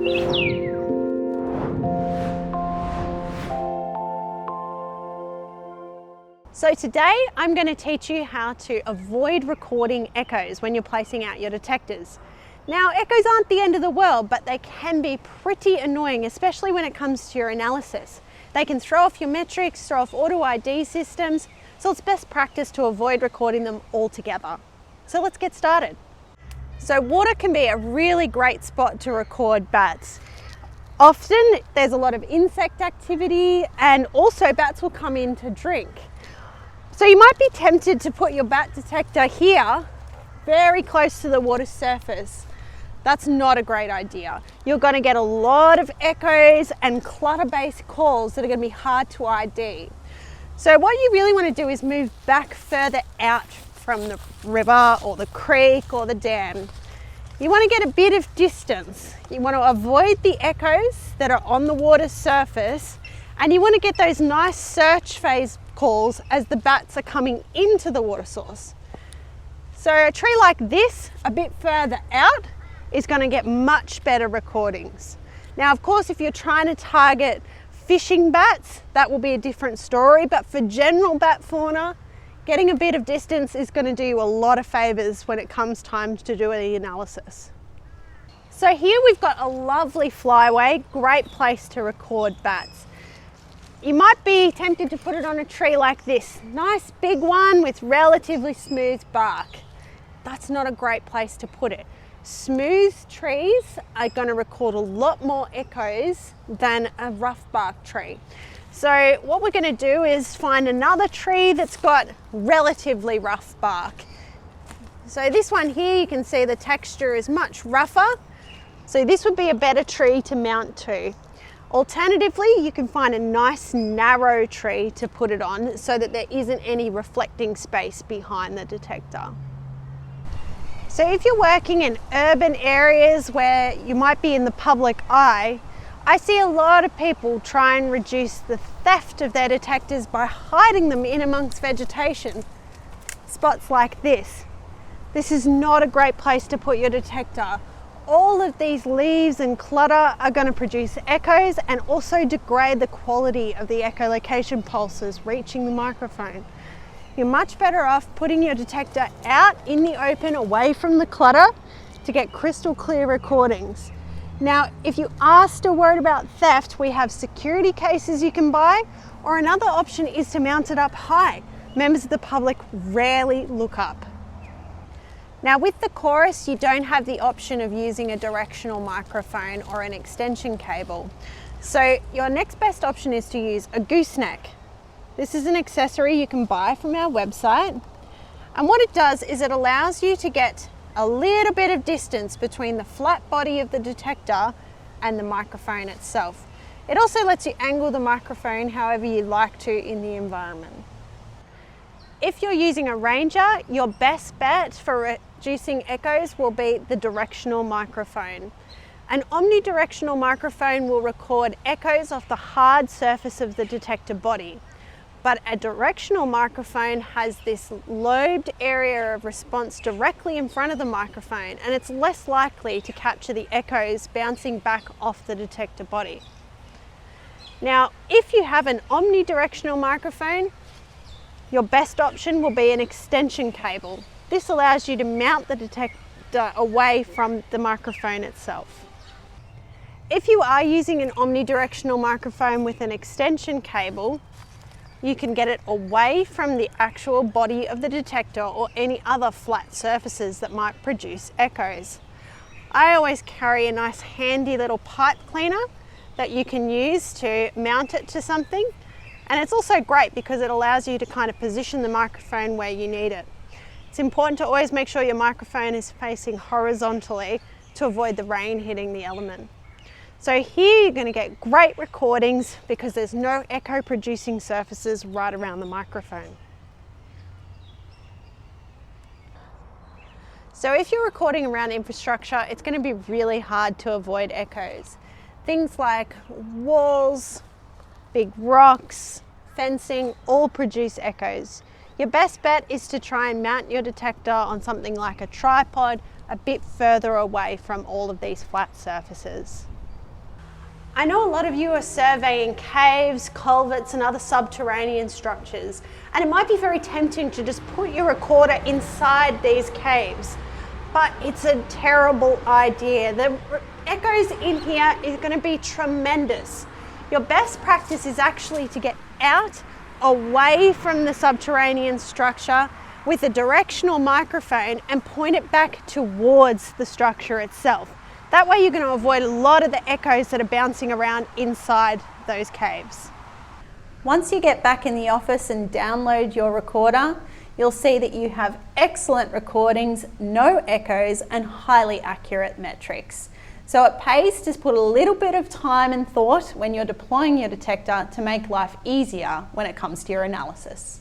So today I'm going to teach you how to avoid recording echoes when you're placing out your detectors. Now, echoes aren't the end of the world, but they can be pretty annoying, especially when it comes to your analysis. They can throw off your metrics, throw off auto ID systems, so it's best practice to avoid recording them altogether. So let's get started. So water can be a really great spot to record bats. Often there's a lot of insect activity, and also bats will come in to drink. So you might be tempted to put your bat detector here, very close to the water surface. That's not a great idea. You're going to get a lot of echoes and clutter-based calls that are going to be hard to ID. So what you really want to do is move back further out from the river or the creek or the dam. You want to get a bit of distance. You want to avoid the echoes that are on the water surface, and you want to get those nice search phase calls as the bats are coming into the water source. So a tree like this, a bit further out, is going to get much better recordings. Now, of course, if you're trying to target fishing bats, that will be a different story, but for general bat fauna, getting a bit of distance is going to do you a lot of favors when it comes time to do the analysis. So here we've got a lovely flyway, great place to record bats. You might be tempted to put it on a tree like this, nice big one with relatively smooth bark. That's not a great place to put it. Smooth trees are going to record a lot more echoes than a rough bark tree. So what we're going to do is find another tree that's got relatively rough bark. So this one here, you can see the texture is much rougher. So this would be a better tree to mount to. Alternatively, you can find a nice narrow tree to put it on so that there isn't any reflecting space behind the detector. So if you're working in urban areas where you might be in the public eye, I see a lot of people try and reduce the theft of their detectors by hiding them in amongst vegetation. Spots like this. This is not a great place to put your detector. All of these leaves and clutter are going to produce echoes and also degrade the quality of the echolocation pulses reaching the microphone. You're much better off putting your detector out in the open away from the clutter to get crystal clear recordings. Now, if you are still worried about theft, we have security cases you can buy, or another option is to mount it up high. Members of the public rarely look up. Now with the Chorus, you don't have the option of using a directional microphone or an extension cable. So your next best option is to use a gooseneck. This is an accessory you can buy from our website. And what it does is it allows you to get a little bit of distance between the flat body of the detector and the microphone itself. It also lets you angle the microphone however you like to in the environment. If you're using a Ranger, your best bet for reducing echoes will be the directional microphone. An omnidirectional microphone will record echoes off the hard surface of the detector body, but a directional microphone has this lobed area of response directly in front of the microphone, and it's less likely to capture the echoes bouncing back off the detector body. Now, if you have an omnidirectional microphone, your best option will be an extension cable. This allows you to mount the detector away from the microphone itself. If you are using an omnidirectional microphone with an extension cable, you can get it away from the actual body of the detector or any other flat surfaces that might produce echoes. I always carry a nice handy little pipe cleaner that you can use to mount it to something. And it's also great because it allows you to kind of position the microphone where you need it. It's important to always make sure your microphone is facing horizontally to avoid the rain hitting the element. So here you're going to get great recordings because there's no echo producing surfaces right around the microphone. So if you're recording around infrastructure, it's going to be really hard to avoid echoes. Things like walls, big rocks, fencing, all produce echoes. Your best bet is to try and mount your detector on something like a tripod a bit further away from all of these flat surfaces. I know a lot of you are surveying caves, culverts and other subterranean structures, and it might be very tempting to just put your recorder inside these caves, but it's a terrible idea. The echoes in here is going to be tremendous. Your best practice is actually to get out, away from the subterranean structure with a directional microphone and point it back towards the structure itself. That way you're going to avoid a lot of the echoes that are bouncing around inside those caves. Once you get back in the office and download your recorder, you'll see that you have excellent recordings, no echoes, and highly accurate metrics. So it pays to put a little bit of time and thought when you're deploying your detector to make life easier when it comes to your analysis.